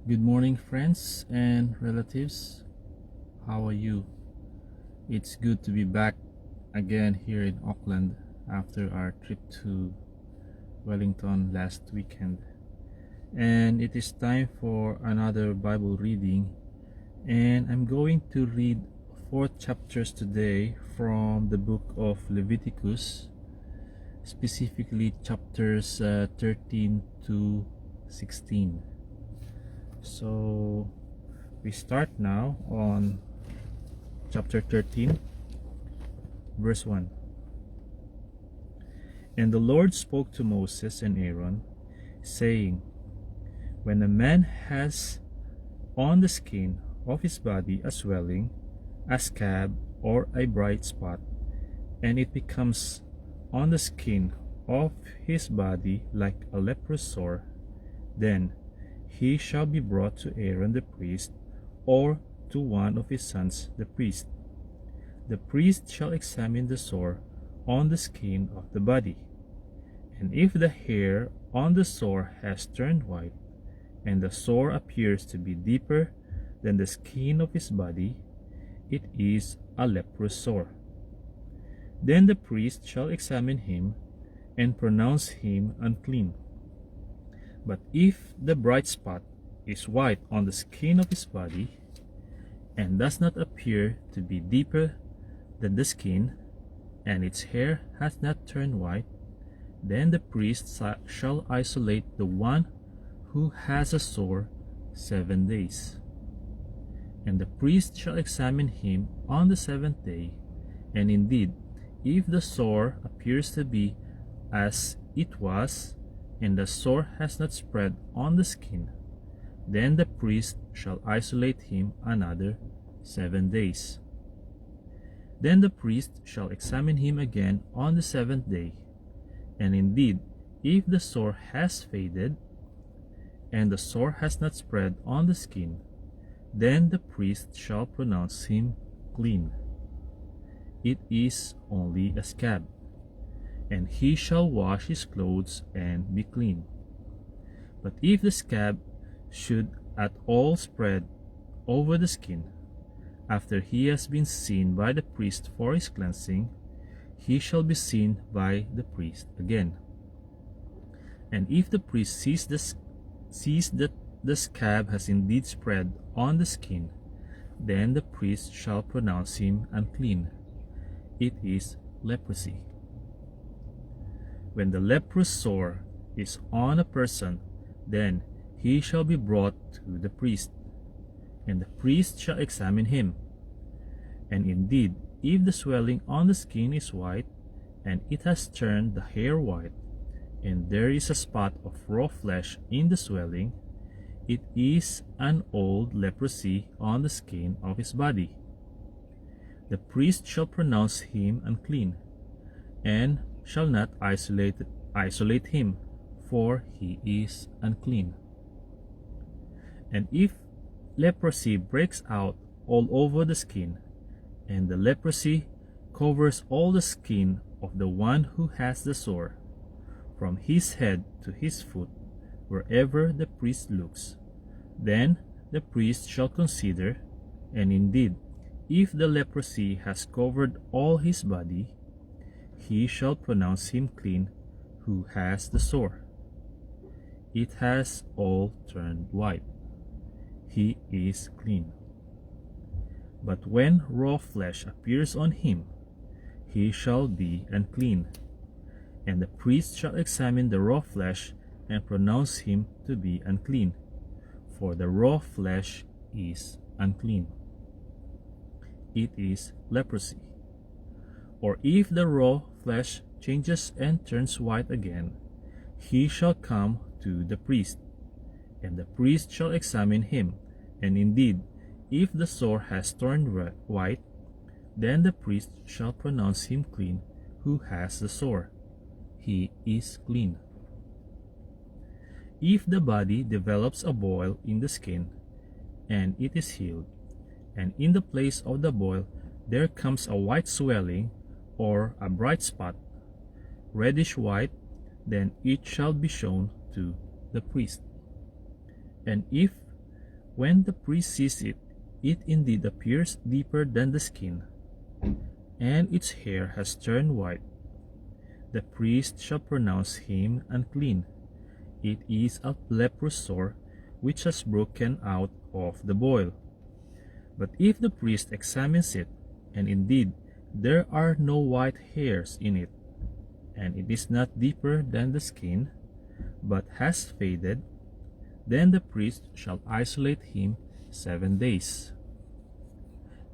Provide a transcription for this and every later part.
Good morning, friends and relatives. How are you? It's good to be back again here in Auckland after our trip to Wellington last weekend. And it is time for another Bible reading. And I'm going to read 4 chapters today from the book of Leviticus, specifically chapters 13 to 16. So we start now on chapter 13, verse 1. And the Lord spoke to Moses and Aaron, saying, When a man has on the skin of his body a swelling, a scab, or a bright spot, and it becomes on the skin of his body like a leprous sore, then he shall be brought to Aaron the priest, or to one of his sons the priest. The priest shall examine the sore on the skin of the body, and if the hair on the sore has turned white, and the sore appears to be deeper than the skin of his body, it is a leprous sore. Then the priest shall examine him, and pronounce him unclean. But if the bright spot is white on the skin of his body, and does not appear to be deeper than the skin, and its hair has not turned white, then the priest shall isolate the one who has a sore 7 days. And the priest shall examine him on the 7th day, and indeed, if the sore appears to be as it was, and the sore has not spread on the skin, then the priest shall isolate him another 7 days. Then the priest shall examine him again on the 7th day, and indeed, if the sore has faded, and the sore has not spread on the skin, then the priest shall pronounce him clean. It is only a scab, and he shall wash his clothes and be clean. But if the scab should at all spread over the skin, after he has been seen by the priest for his cleansing, he shall be seen by the priest again. And if the priest sees that the scab has indeed spread on the skin, then the priest shall pronounce him unclean. It is leprosy. When the leprous sore is on a person, then he shall be brought to the priest, and the priest shall examine him. And indeed, if the swelling on the skin is white, and it has turned the hair white, and there is a spot of raw flesh in the swelling, it is an old leprosy on the skin of his body. The priest shall pronounce him unclean, and shall not isolate him, for he is unclean. And if leprosy breaks out all over the skin, and the leprosy covers all the skin of the one who has the sore, from his head to his foot, wherever the priest looks, then the priest shall consider, and indeed, if the leprosy has covered all his body, he shall pronounce him clean who has the sore. It has all turned white. He is clean. But when raw flesh appears on him, he shall be unclean. And the priest shall examine the raw flesh and pronounce him to be unclean, for the raw flesh is unclean. It is leprosy. Or if the raw flesh changes and turns white again, he shall come to the priest, and the priest shall examine him, and indeed, if the sore has turned white, then the priest shall pronounce him clean who has the sore. He is clean. If the body develops a boil in the skin, and it is healed, and in the place of the boil there comes a white swelling, or a bright spot, reddish white, then it shall be shown to the priest. And if When the priest sees it, it indeed appears deeper than the skin, and its hair has turned white. The priest shall pronounce him unclean. It is a leprous sore which has broken out of the boil. But if the priest examines it, and indeed there are no white hairs in it, and it is not deeper than the skin, but has faded, then the priest shall isolate him 7 days.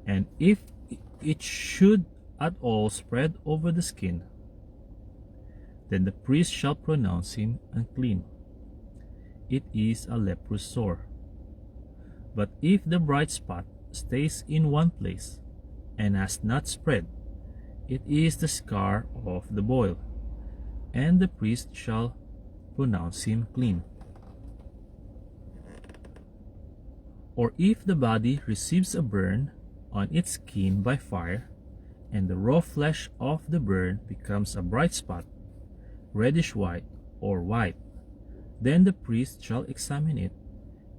And if it should at all spread over the skin, then the priest shall pronounce him unclean. It is a leprous sore. But if the bright spot stays in one place and has not spread, it is the scar of the boil, and the priest shall pronounce him clean. Or if the body receives a burn on its skin by fire, and the raw flesh of the burn becomes a bright spot, reddish white or white, then the priest shall examine it,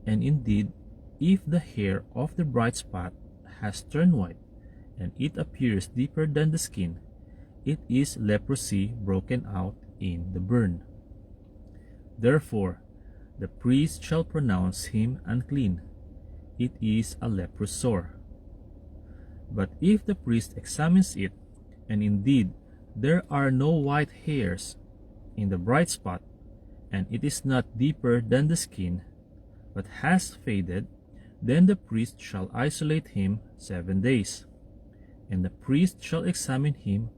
and indeed, if the hair of the bright spot has turned white, and it appears deeper than the skin, it is leprosy broken out in the burn. Therefore, the priest shall pronounce him unclean. It is a leprous sore. But if the priest examines it, and indeed there are no white hairs in the bright spot, and it is not deeper than the skin, but has faded, then the priest shall isolate him 7 days, and the priest shall examine him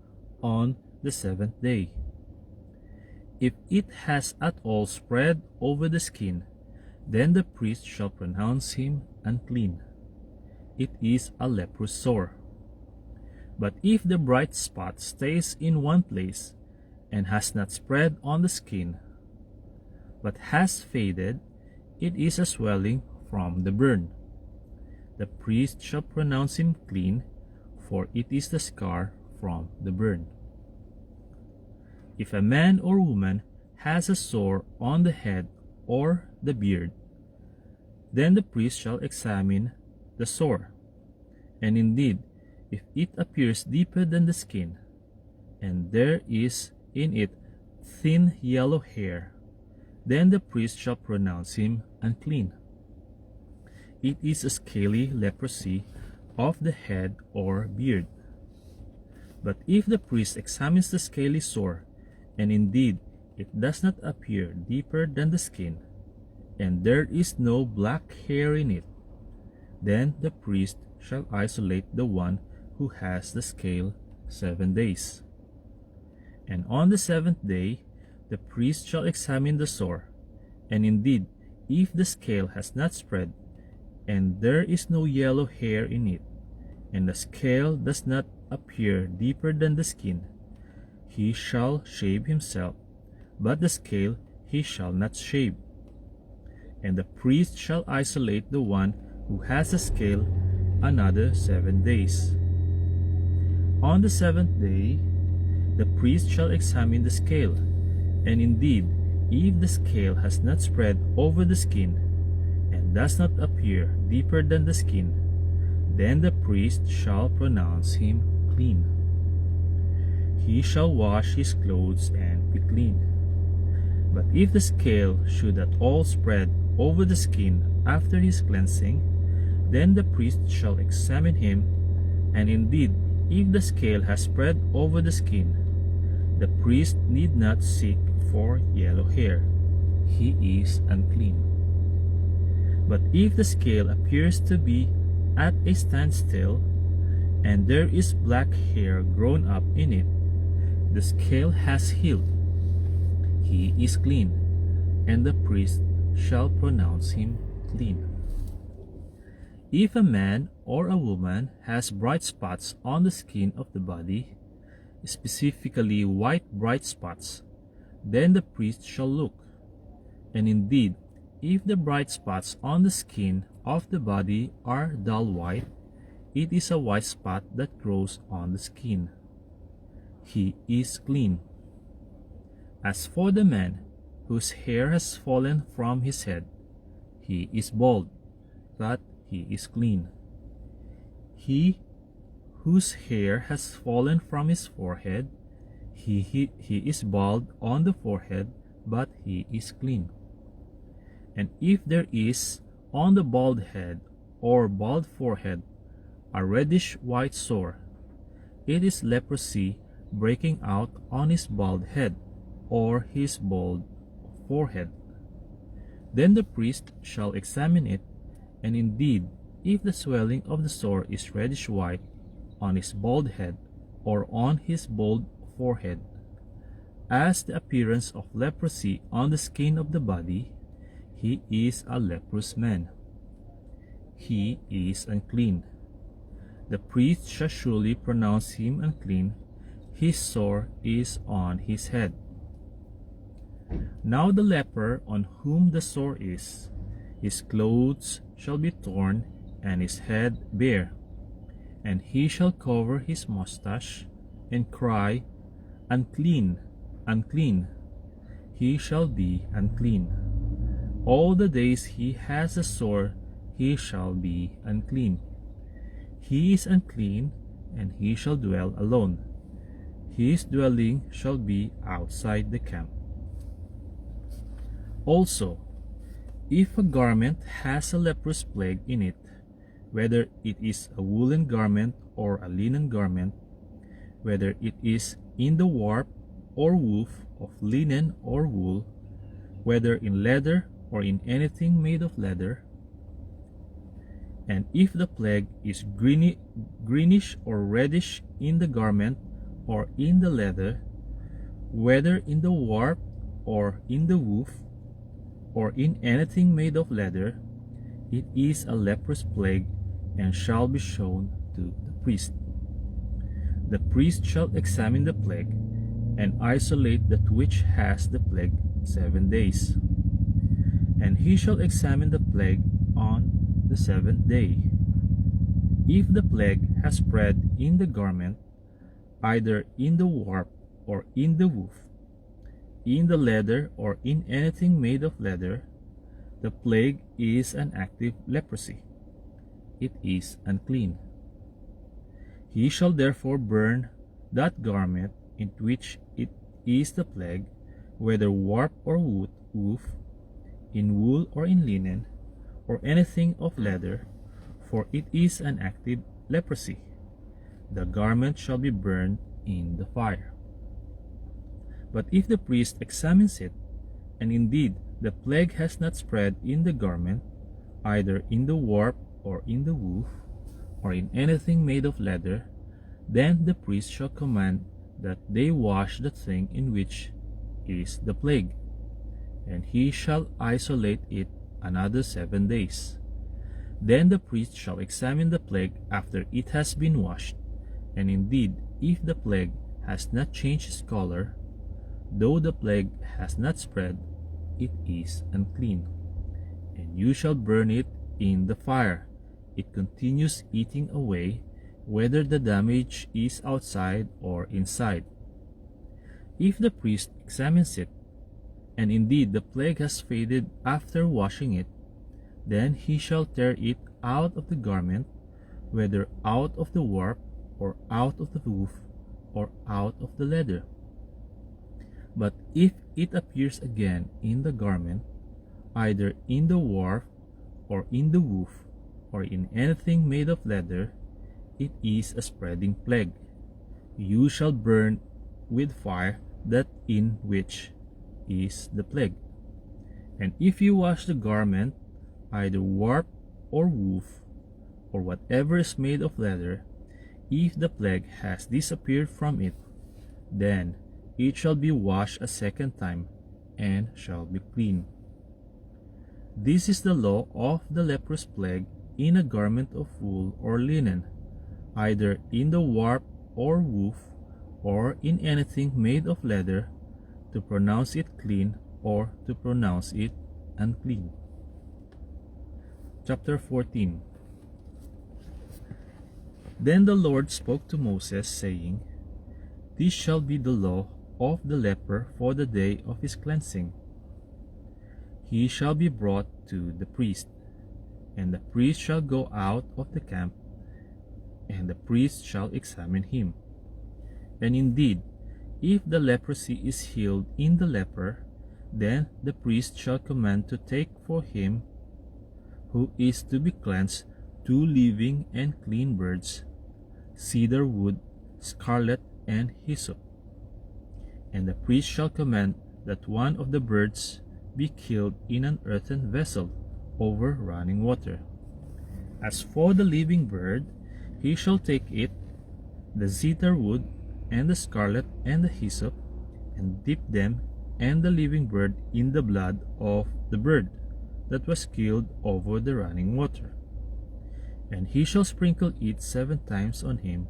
on the 7th day. If it has at all spread over the skin, then the priest shall pronounce him unclean. It is a leprous sore. But if the bright spot stays in one place and has not spread on the skin, but has faded, it is a swelling from the burn. The priest shall pronounce him clean, for it is the scar from the burn. If a man or woman has a sore on the head or the beard, then the priest shall examine the sore. And indeed, if it appears deeper than the skin, and there is in it thin yellow hair, then the priest shall pronounce him unclean. It is a scaly leprosy of the head or beard. But if the priest examines the scaly sore, and indeed it does not appear deeper than the skin, and there is no black hair in it, then the priest shall isolate the one who has the scale 7 days. And on the 7th day the priest shall examine the sore, and indeed, if the scale has not spread, and there is no yellow hair in it, and the scale does not appear deeper than the skin, he shall shave himself, but the scale he shall not shave. And the priest shall isolate the one who has a scale another 7 days. On the 7th day the priest shall examine the scale, and indeed, if the scale has not spread over the skin, and does not appear deeper than the skin, then the priest shall pronounce him clean. He shall wash his clothes and be clean. But if the scale should at all spread over the skin after his cleansing, then the priest shall examine him, and indeed, if the scale has spread over the skin, the priest need not seek for yellow hair. He is unclean. But if the scale appears to be at a standstill, and there is black hair grown up in it, the scale has healed. He is clean, and the priest shall pronounce him clean. If a man or a woman has bright spots on the skin of the body, specifically white bright spots, then the priest shall look. And indeed, if the bright spots on the skin of the body are dull white, it is a white spot that grows on the skin. He is clean. As for the man whose hair has fallen from his head, he is bald, that he is clean. He whose hair has fallen from his forehead, he is bald on the forehead, but he is clean. And if there is on the bald head or bald forehead a reddish white sore, it is leprosy breaking out on his bald head or his bald forehead. Then the priest shall examine it, and indeed, if the swelling of the sore is reddish white on his bald head or on his bald forehead, as the appearance of leprosy on the skin of the body, he is a leprous man. He is unclean. The priest shall surely pronounce him unclean. His sore is on his head. Now the leper on whom the sore is, his clothes shall be torn and his head bare, and he shall cover his mustache and cry, Unclean, unclean. He shall be unclean. All the days he has a sore, he shall be unclean. He is unclean, and he shall dwell alone. His dwelling shall be outside the camp. Also, if a garment has a leprous plague in it, whether it is a woolen garment or a linen garment, whether it is in the warp or woof of linen or wool, whether in leather or in anything made of leather, and if the plague is greenish or reddish in the garment or in the leather, whether in the warp or in the woof, or in anything made of leather, it is a leprous plague, and shall be shown to the priest. The priest shall examine the plague, and isolate that which has the plague 7 days. And he shall examine the plague on the 7th day. If the plague has spread in the garment, either in the warp or in the woof, in the leather or in anything made of leather, the plague is an active leprosy. It is unclean. He shall therefore burn that garment in which it is the plague, whether warp or woof, in wool or in linen, or anything of leather, for it is an active leprosy. The garment shall be burned in the fire. But if the priest examines it, and indeed the plague has not spread in the garment, either in the warp or in the woof, or in anything made of leather, then the priest shall command that they wash the thing in which is the plague, and he shall isolate it another 7 days. Then the priest shall examine the plague after it has been washed, and indeed, if the plague has not changed its color, though the plague has not spread, it is unclean. And you shall burn it in the fire. It continues eating away, whether the damage is outside or inside. If the priest examines it, and indeed the plague has faded after washing it, then he shall tear it out of the garment, whether out of the warp, or out of the woof, or out of the leather. But if it appears again in the garment, either in the warp, or in the woof, or in anything made of leather, it is a spreading plague. You shall burn with fire that in which is the plague. And if you wash the garment, either warp or woof, or whatever is made of leather, if the plague has disappeared from it, then it shall be washed a second time, and shall be clean. This is the law of the leprous plague in a garment of wool or linen, either in the warp or woof, or in anything made of leather, to pronounce it clean or to pronounce it unclean. Chapter 14. Then the Lord spoke to Moses, saying, This shall be the law of the leper for the day of his cleansing. He shall be brought to the priest, And the priest shall go out of the camp, and the priest shall examine him. And indeed, if the leprosy is healed in the leper, then the priest shall command to take for him who is to be cleansed 2 living and clean birds, cedar wood, scarlet, and hyssop. And the priest shall command that one of the birds be killed in an earthen vessel over running water. As for the living bird, he shall take it, the cedar wood, and the scarlet, and the hyssop, and dip them and the living bird in the blood of the bird that was killed over the running water. And he shall sprinkle it 7 times on him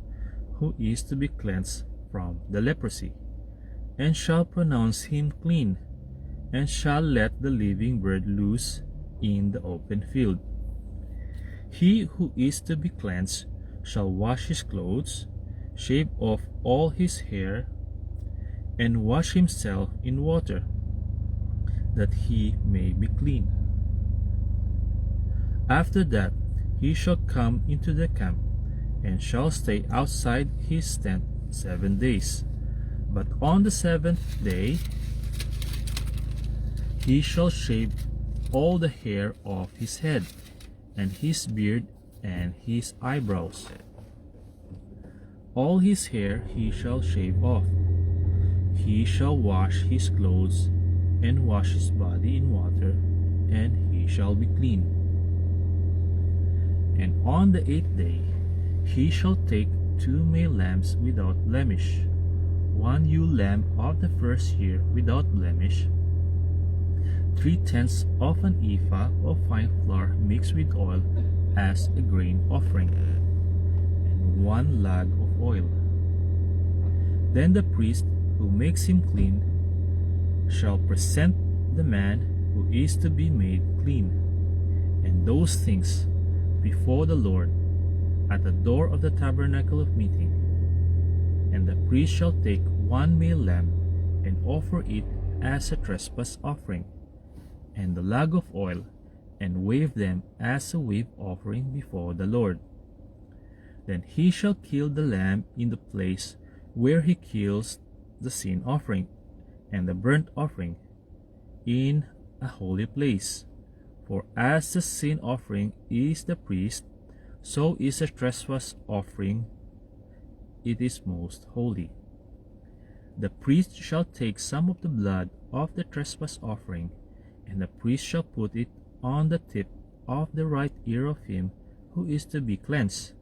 who is to be cleansed from the leprosy, and shall pronounce him clean, and shall let the living bird loose in the open field. He who is to be cleansed shall wash his clothes, shave off all his hair, and wash himself in water, that he may be clean. After that he shall come into the camp, and shall stay outside his tent 7 days. But on the 7th day he shall shave all the hair of his head, and his beard, and his eyebrows. All his hair he shall shave off. He shall wash his clothes, and wash his body in water, and he shall be clean. And on the 8th day he shall take 2 male lambs without blemish, 1 ewe lamb of the first year without blemish, 3/10 of an ephah of fine flour mixed with oil as a grain offering, and 1 lag of oil. Then the priest who makes him clean shall present the man who is to be made clean, and those things before the Lord at the door of the tabernacle of meeting. And the priest shall take 1 male lamb and offer it as a trespass offering, and the lag of oil, and wave them as a wave offering before the Lord. Then he shall kill the lamb in the place where he kills the sin offering and the burnt offering, in a holy place. For as the sin offering is the priest, so is a trespass offering, it is most holy. The priest shall take some of the blood of the trespass offering, and the priest shall put it on the tip of the right ear of him who is to be cleansed,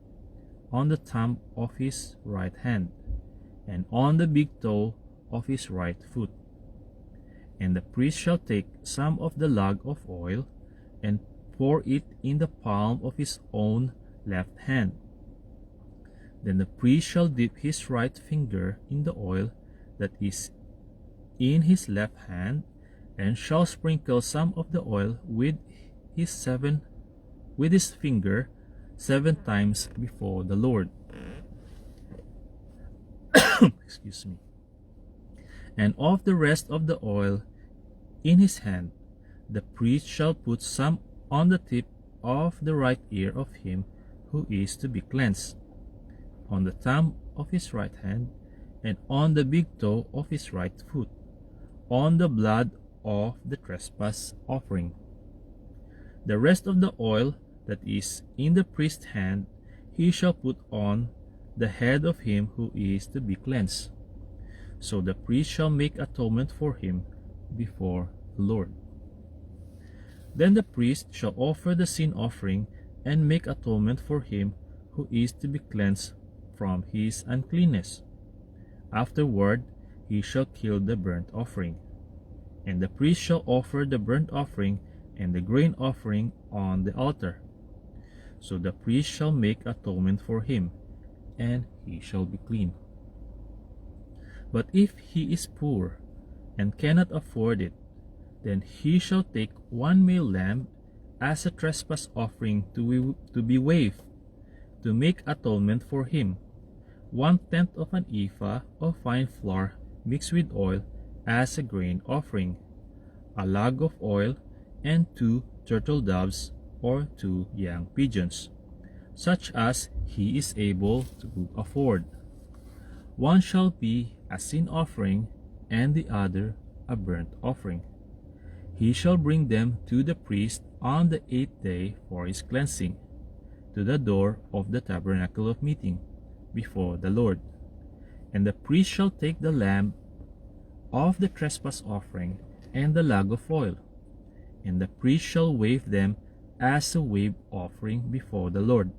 on the thumb of his right hand, and on the big toe of his right foot. And the priest shall take some of the lag of oil, and pour it in the palm of his own left hand. Then the priest shall dip his right finger in the oil that is in his left hand, and shall sprinkle some of the oil with his finger 7 times before the Lord. Excuse me. And of the rest of the oil in his hand, the priest shall put some on the tip of the right ear of him who is to be cleansed, on the thumb of his right hand, and on the big toe of his right foot, on the blood of the trespass offering. The rest of the oil that is in the priest's hand he shall put on the head of him who is to be cleansed. So the priest shall make atonement for him before the Lord. Then the priest shall offer the sin offering and make atonement for him who is to be cleansed from his uncleanness. Afterward he shall kill the burnt offering. And the priest shall offer the burnt offering and the grain offering on the altar. So the priest shall make atonement for him, and he shall be clean. But if he is poor and cannot afford it, then he shall take 1 male lamb as a trespass offering to be waved, to make atonement for him, 1/10 of an ephah of fine flour mixed with oil as a grain offering, a lag of oil, and 2 turtle doves or 2 young pigeons, such as he is able to afford. One shall be a sin offering, and the other a burnt offering. He shall bring them to the priest on the 8th day for his cleansing, to the door of the tabernacle of meeting, before the Lord. And the priest shall take the lamb of the trespass offering and the lag of oil, and the priest shall wave them as a wave offering before the Lord.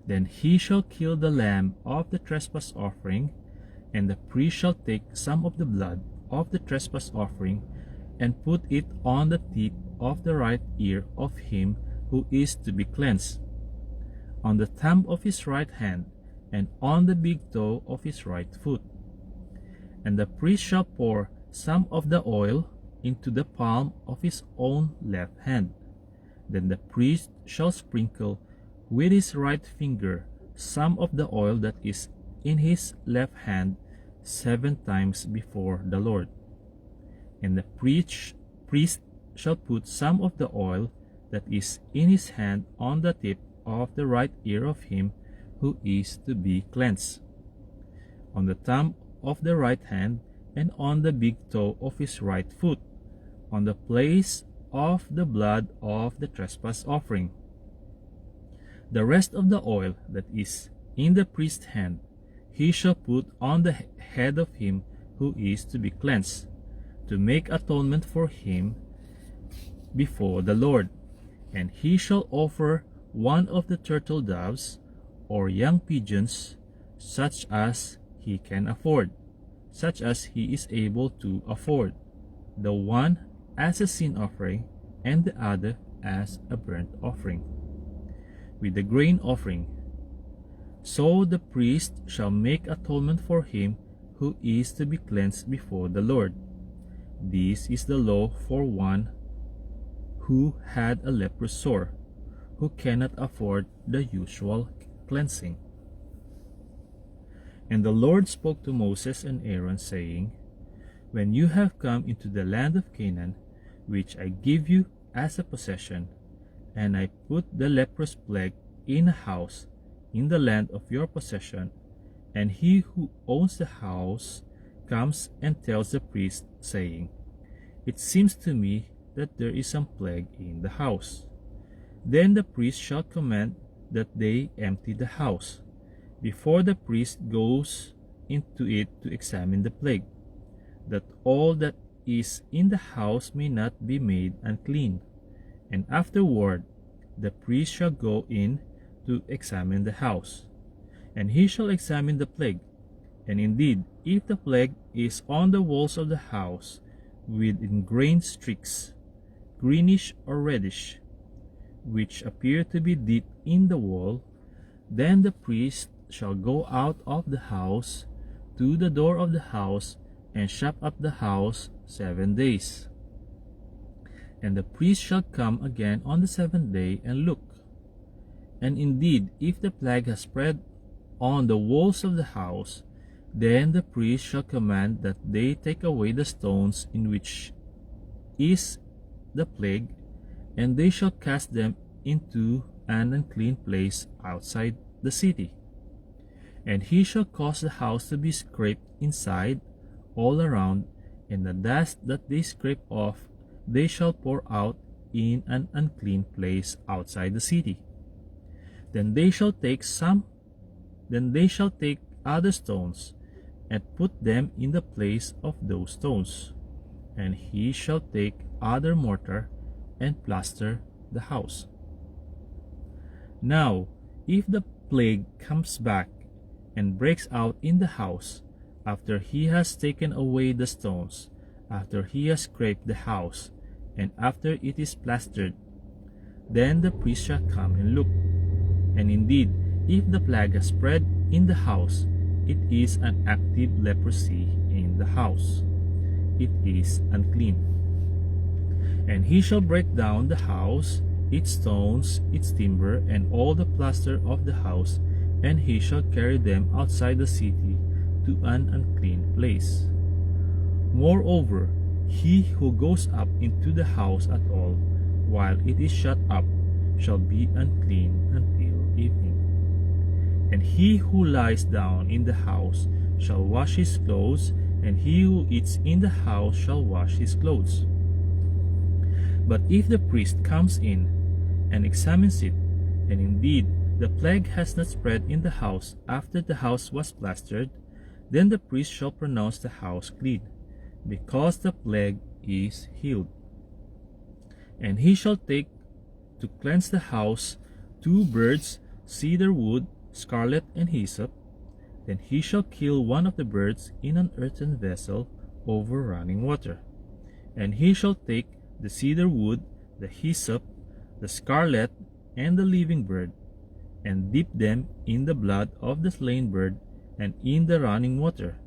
Then he shall kill the lamb of the trespass offering, and the priest shall take some of the blood of the trespass offering and put it on the tip of the right ear of him who is to be cleansed, on the thumb of his right hand, and on the big toe of his right foot. And the priest shall pour some of the oil into the palm of his own left hand. Then the priest shall sprinkle with his right finger some of the oil that is in his left hand 7 times before the Lord. And the priest shall put some of the oil that is in his hand on the tip of the right ear of him who is to be cleansed, on the thumb of the right hand, and on the big toe of his right foot, on the place of the blood of the trespass offering. The rest of the oil that is in the priest's hand he shall put on the head of him who is to be cleansed, to make atonement for him before the Lord. And he shall offer one of the turtle doves or young pigeons, such as he can afford, such as he is able to afford, the one as a sin offering and the other as a burnt offering, with the grain offering. So the priest shall make atonement for him who is to be cleansed before the Lord. This is the law for one who had a leprous sore, who cannot afford the usual cleansing. And the Lord spoke to Moses and Aaron, saying, When you have come into the land of Canaan, which I give you as a possession, and I put the leprous plague in a house in the land of your possession, and he who owns the house comes and tells the priest, saying, It seems to me that there is some plague in the house. Then the priest shall command that they empty the house, before the priest goes into it to examine the plague, that all that is in the house may not be made unclean. And afterward the priest shall go in to examine the house, and he shall examine the plague. And indeed, if the plague is on the walls of the house with ingrained streaks, greenish or reddish, which appear to be deep in the wall, then the priest shall go out of the house to the door of the house and shut up the house 7 days. And the priest shall come again on the 7th day and look. And indeed, if the plague has spread on the walls of the house, then the priest shall command that they take away the stones in which is the plague, and they shall cast them into an unclean place outside the city. And he shall cause the house to be scraped inside all around, and the dust that they scrape off they shall pour out in an unclean place outside the city. Then they shall take other stones and put them in the place of those stones, and he shall take other mortar and plaster the house. Now, if the plague comes back and breaks out in the house, after he has taken away the stones, after he has scraped the house, and after it is plastered, then the priest shall come and look. And indeed, if the plague has spread in the house, it is an active leprosy in the house. It is unclean. And he shall break down the house, its stones, its timber, and all the plaster of the house, and he shall carry them outside the city to an unclean place. Moreover, he who goes up into the house at all, while it is shut up, shall be unclean until evening. And he who lies down in the house shall wash his clothes, and he who eats in the house shall wash his clothes. But if the priest comes in and examines it, and indeed the plague has not spread in the house after the house was plastered, then the priest shall pronounce the house clean, because the plague is healed. And he shall take to cleanse the house 2 birds, cedar wood, scarlet, and hyssop. Then he shall kill one of the birds in an earthen vessel over running water. And he shall take the cedar wood, the hyssop, the scarlet, and the living bird, and dip them in the blood of the slain bird and in the running water,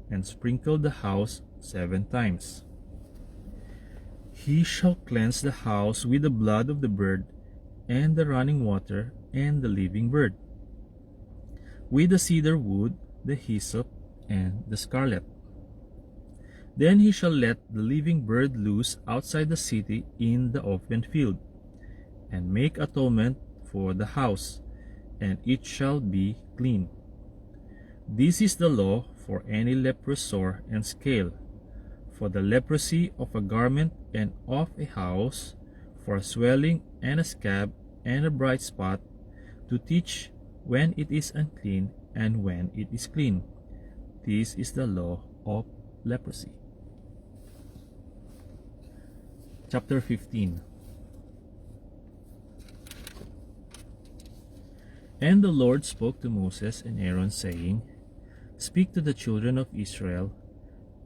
and sprinkle the house 7 times. He shall cleanse the house with the blood of the bird, and the running water, and the living bird, with the cedar wood, the hyssop, and the scarlet. Then he shall let the living bird loose outside the city in the open field, and make atonement for the house, and it shall be clean. This is the law for any leprous sore and scale, for the leprosy of a garment and of a house, for a swelling and a scab and a bright spot, to teach when it is unclean and when it is clean. This is the law of leprosy. Chapter 15. And the Lord spoke to Moses and Aaron, saying, Speak to the children of Israel,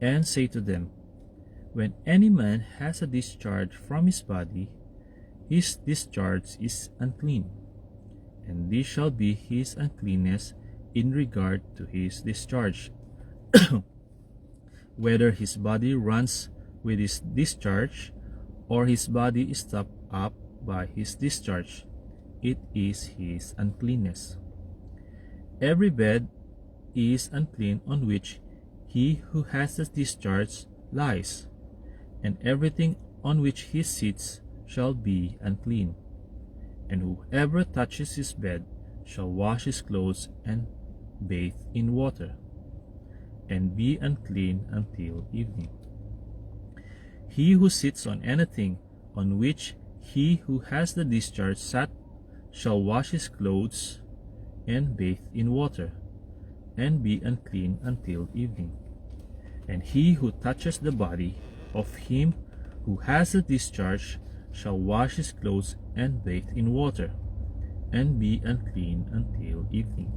and say to them, When any man has a discharge from his body, his discharge is unclean, and this shall be his uncleanness in regard to his discharge. Whether his body runs with his discharge, or his body is stopped up by his discharge, it is his uncleanness. Every bed is unclean on which he who has the discharge lies, and everything on which he sits shall be unclean. And whoever touches his bed shall wash his clothes and bathe in water, and be unclean until evening. He who sits on anything on which he who has the discharge sat shall wash his clothes and bathe in water, and be unclean until evening. And he who touches the body of him who has the discharge shall wash his clothes and bathe in water, and be unclean until evening.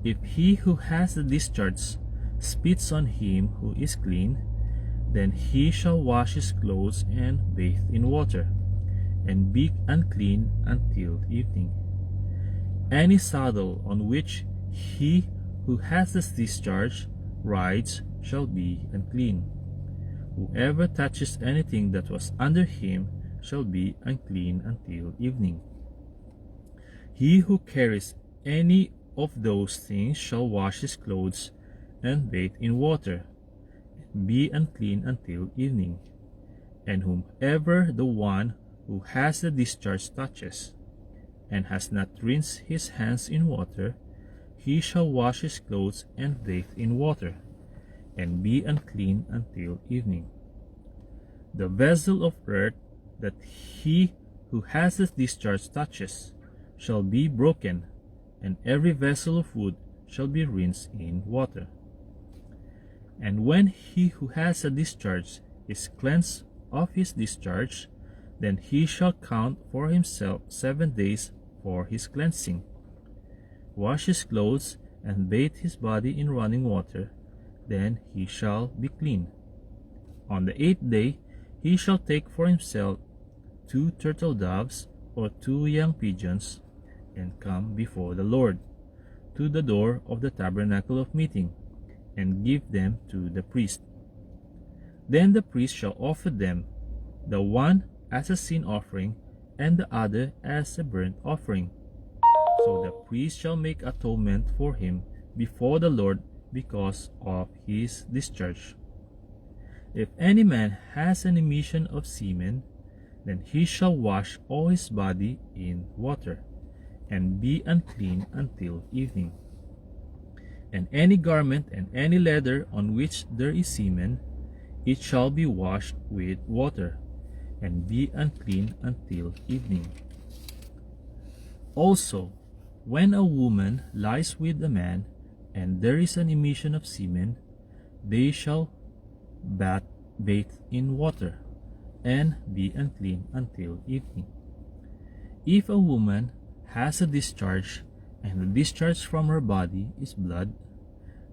If he who has the discharge spits on him who is clean, then he shall wash his clothes and bathe in water, and be unclean until evening. Any saddle on which he who has the discharge rides shall be unclean. Whoever touches anything that was under him shall be unclean until evening. He who carries any of those things shall wash his clothes and bathe in water, and be unclean until evening. And whomever the one who has the discharge touches, and has not rinsed his hands in water, he shall wash his clothes and bathe in water, and be unclean until evening. The vessel of earth that he who has the discharge touches shall be broken, and every vessel of wood shall be rinsed in water. And when he who has a discharge is cleansed of his discharge, then he shall count for himself 7 days for his cleansing, wash his clothes, and bathe his body in running water, then he shall be clean. On the 8th day he shall take for himself 2 turtle doves or 2 young pigeons, and come before the Lord to the door of the tabernacle of meeting, and give them to the priest. Then the priest shall offer them, the one as a sin offering, and the other as a burnt offering. So the priest shall make atonement for him before the Lord because of his discharge. If any man has an emission of semen, Then he shall wash all his body in water, and be unclean until evening. And any garment and any leather on which there is semen, it shall be washed with water, and be unclean until evening. Also, when a woman lies with a man, and there is an emission of semen, they shall bathe in water, and be unclean until evening. If a woman has a discharge, and the discharge from her body is blood,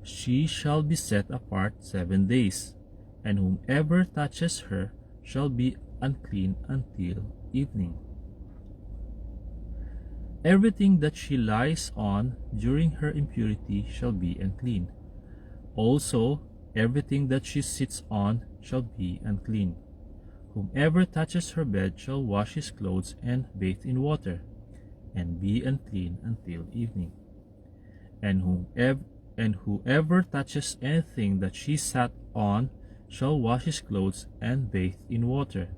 she shall be set apart 7 days, and whomever touches her shall be unclean until evening. Everything that she lies on during her impurity shall be unclean. Also, everything that she sits on shall be unclean. Whomever touches her bed shall wash his clothes and bathe in water, and be unclean until evening. And whoever touches anything that she sat on shall wash his clothes and bathe in water,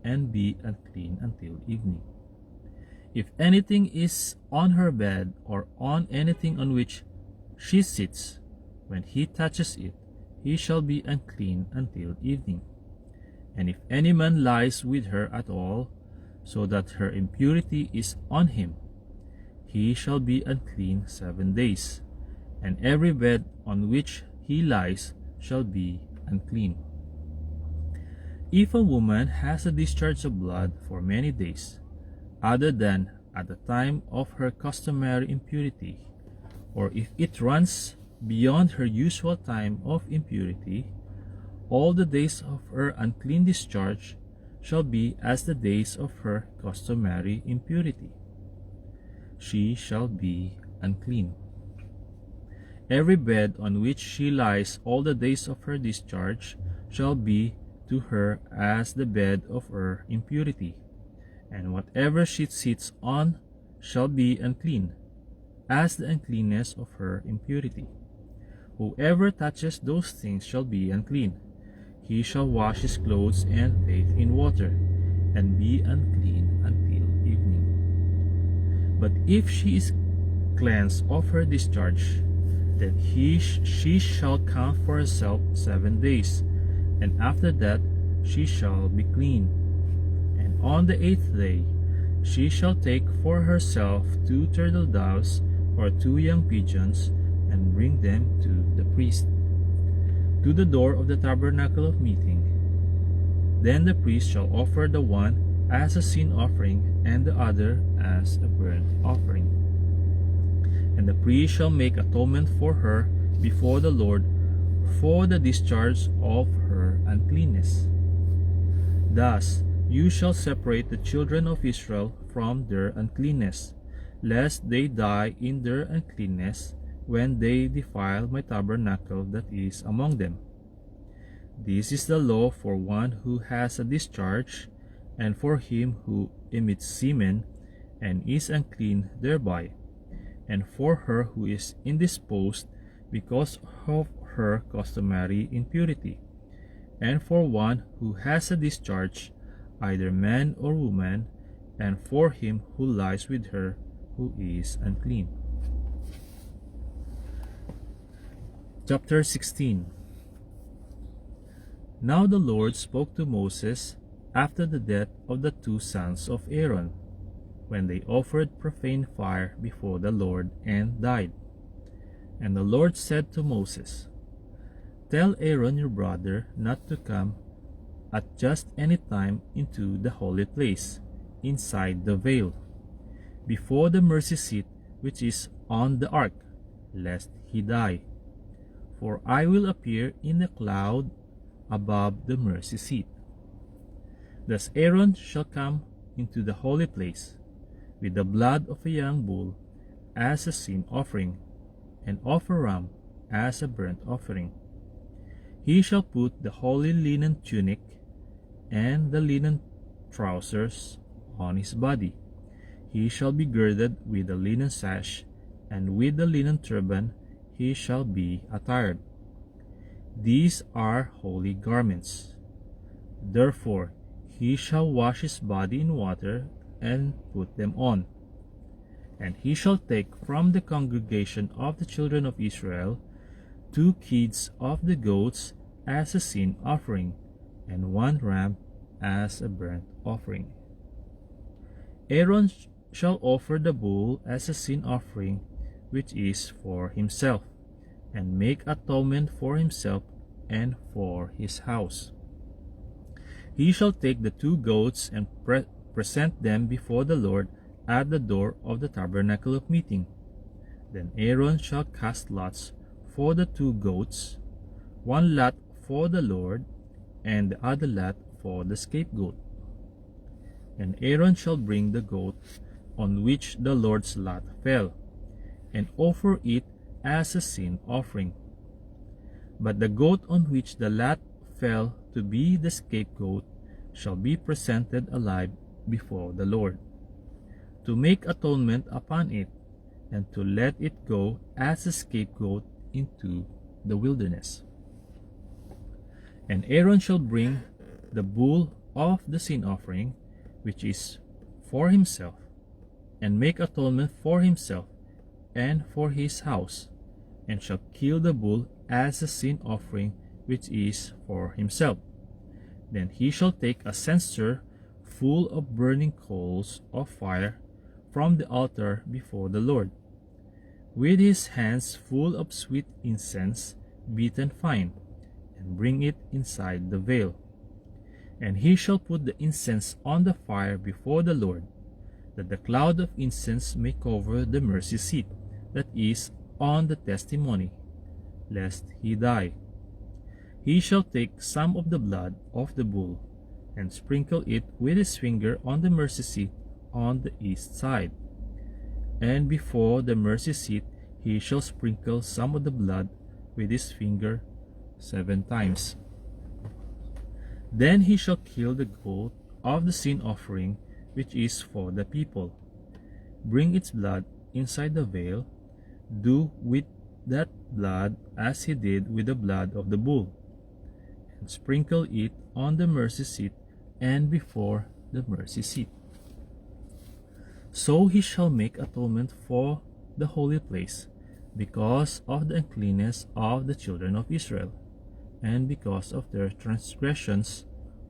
and be unclean until evening. If anything is on her bed, or on anything on which she sits, when he touches it, he shall be unclean until evening. And if any man lies with her at all, so that her impurity is on him, he shall be unclean 7 days, and every bed on which he lies shall be unclean. If a woman has a discharge of blood for many days, other than at the time of her customary impurity, or if it runs beyond her usual time of impurity, all the days of her unclean discharge shall be as the days of her customary impurity. She shall be unclean. Every bed on which she lies all the days of her discharge shall be to her as the bed of her impurity, and whatever she sits on shall be unclean, as the uncleanness of her impurity. Whoever touches those things shall be unclean. He shall wash his clothes and bathe in water, and be unclean until evening. But if she is cleansed of her discharge, then she shall count for herself 7 days, and after that she shall be clean. And on the 8th day she shall take for herself 2 turtle doves or 2 young pigeons, and bring them to the priest, to the door of the tabernacle of meeting. Then the priest shall offer the one as a sin offering, and the other as a burnt offering. And the priest shall make atonement for her before the Lord for the discharge of her uncleanness. Thus you shall separate the children of Israel from their uncleanness, lest they die in their uncleanness when they defile my tabernacle that is among them. This is the law for one who has a discharge, and for him who emits semen, and is unclean thereby, and for her who is indisposed because of her customary impurity, and for one who has a discharge, either man or woman, and for him who lies with her who is unclean. Chapter 16. Now the Lord spoke to Moses after the death of the 2 sons of Aaron, when they offered profane fire before the Lord and died. And the Lord said to Moses, Tell Aaron your brother not to come at just any time into the holy place, inside the veil, before the mercy seat which is on the ark, lest he die. For I will appear in a cloud above the mercy seat. Thus Aaron shall come into the holy place with the blood of a young bull as a sin offering, and of a ram as a burnt offering. He shall put the holy linen tunic and the linen trousers on his body. He shall be girded with a linen sash, and with the linen turban he shall be attired. These are holy garments. Therefore he shall wash his body in water and put them on. And he shall take from the congregation of the children of Israel 2 kids of the goats as a sin offering, and 1 ram as a burnt offering. Aaron shall offer the bull as a sin offering, which is for himself, and make atonement for himself and for his house. He shall take the 2 goats and present them before the Lord at the door of the tabernacle of meeting. Then Aaron shall cast lots for the 2 goats, 1 lot for the Lord, and the other lot for the scapegoat. And Aaron shall bring the goat on which the Lord's lot fell, and offer it as a sin offering. But the goat on which the lot fell to be the scapegoat shall be presented alive before the Lord, to make atonement upon it, and to let it go as a scapegoat into the wilderness. And Aaron shall bring the bull of the sin offering, which is for himself, and make atonement for himself and for his house, and shall kill the bull as a sin offering, which is for himself. Then he shall take a censer full of burning coals of fire from the altar before the Lord, with his hands full of sweet incense beaten fine, and bring it inside the veil. And he shall put the incense on the fire before the Lord, that the cloud of incense may cover the mercy seat that is on the testimony, lest he die. He shall take some of the blood of the bull, and sprinkle it with his finger on the mercy seat on the east side. And before the mercy seat he shall sprinkle some of the blood with his finger 7 times. Then he shall kill the goat of the sin offering, which is for the people. Bring its blood inside the veil. Do with that blood as he did with the blood of the bull, and sprinkle it on the mercy seat and before the mercy seat. So he shall make atonement for the holy place, because of the uncleanness of the children of Israel, and because of their transgressions,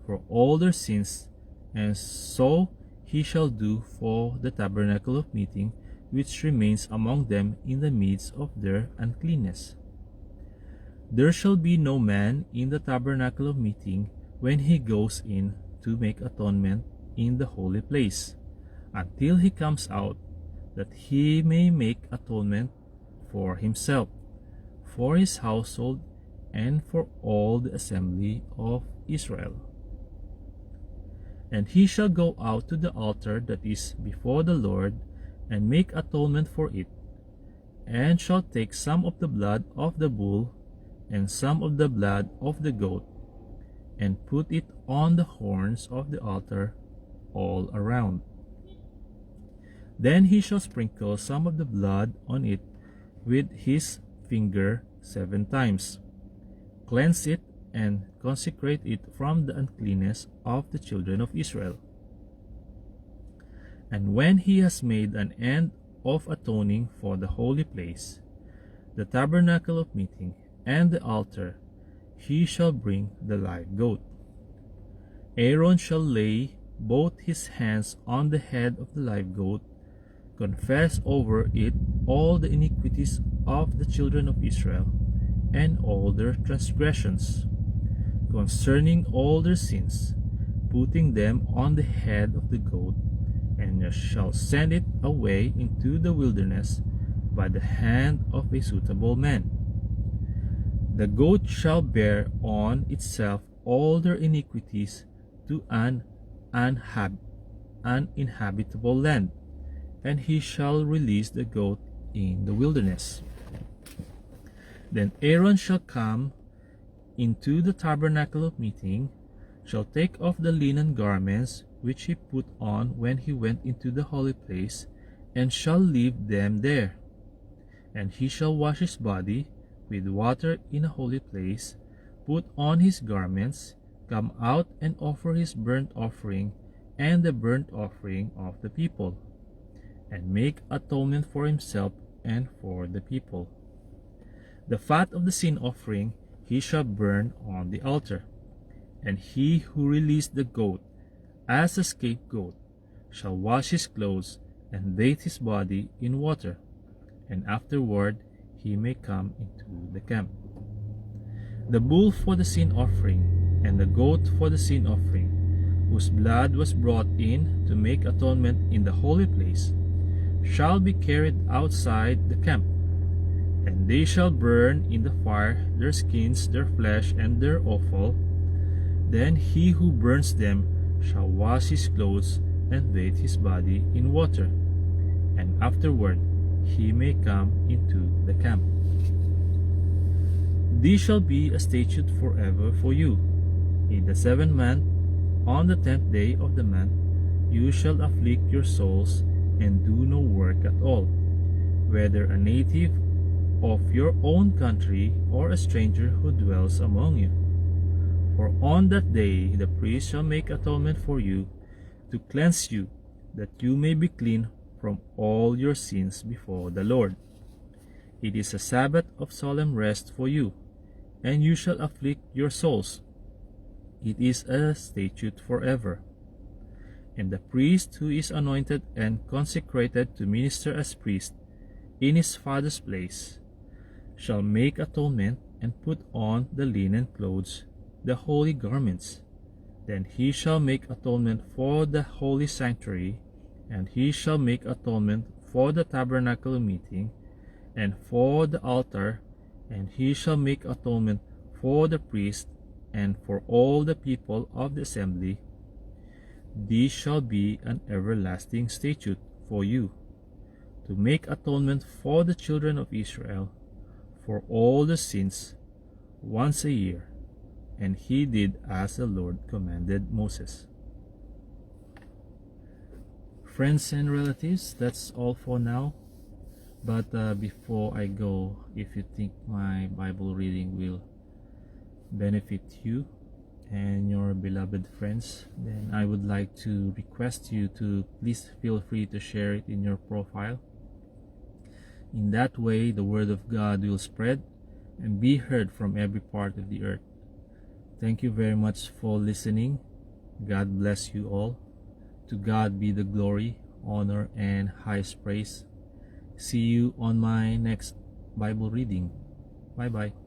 for all their sins. And so he shall do for the tabernacle of meeting, which remains among them in the midst of their uncleanness. There shall be no man in the tabernacle of meeting when he goes in to make atonement in the holy place, until he comes out, that he may make atonement for himself, for his household, and for all the assembly of Israel. And he shall go out to the altar that is before the Lord, and make atonement for it, and shall take some of the blood of the bull, and some of the blood of the goat, and put it on the horns of the altar all around. Then he shall sprinkle some of the blood on it with his finger 7 times, cleanse it, and consecrate it from the uncleanness of the children of Israel. And when he has made an end of atoning for the holy place, the tabernacle of meeting, and the altar, he shall bring the live goat. Aaron shall lay both his hands on the head of the live goat, confess over it all the iniquities of the children of Israel, and all their transgressions, concerning all their sins, putting them on the head of the goat, and shall send it away into the wilderness by the hand of a suitable man. The goat shall bear on itself all their iniquities to an uninhabitable land, and he shall release the goat in the wilderness. Then Aaron shall come into the tabernacle of meeting, shall take off the linen garments which he put on when he went into the holy place, and shall leave them there. And he shall wash his body with water in a holy place, put on his garments, come out and offer his burnt offering and the burnt offering of the people, and make atonement for himself and for the people. The fat of the sin offering he shall burn on the altar, and he who released the goat as a scapegoat shall wash his clothes and bathe his body in water, and afterward he may come into the camp. The bull for the sin offering and the goat for the sin offering, whose blood was brought in to make atonement in the holy place, shall be carried outside the camp, and they shall burn in the fire their skins, their flesh, and their offal. Then he who burns them shall wash his clothes and bathe his body in water, and afterward he may come into the camp. This shall be a statute forever for you. In the 7th month, on the 10th day of the month, you shall afflict your souls and do no work at all, whether a native of your own country or a stranger who dwells among you. For on that day the priest shall make atonement for you, to cleanse you, that you may be clean from all your sins before the Lord. It is a Sabbath of solemn rest for you, and you shall afflict your souls. It is a statute forever. And the priest who is anointed and consecrated to minister as priest in his father's place shall make atonement and put on the linen clothes, the holy garments. Then he shall make atonement for the holy sanctuary, and he shall make atonement for the tabernacle meeting, and for the altar, and he shall make atonement for the priest, and for all the people of the assembly. This shall be an everlasting statute for you, to make atonement for the children of Israel for all the sins once a year. And he did as the Lord commanded Moses. Friends and relatives, that's all for now. But before I go, if you think my Bible reading will benefit you and your beloved friends, then I would like to request you to please feel free to share it in your profile. In that way, the word of God will spread and be heard from every part of the earth. Thank you very much for listening. God bless you all. To God be the glory, honor, and highest praise. See you on my next Bible reading. Bye bye.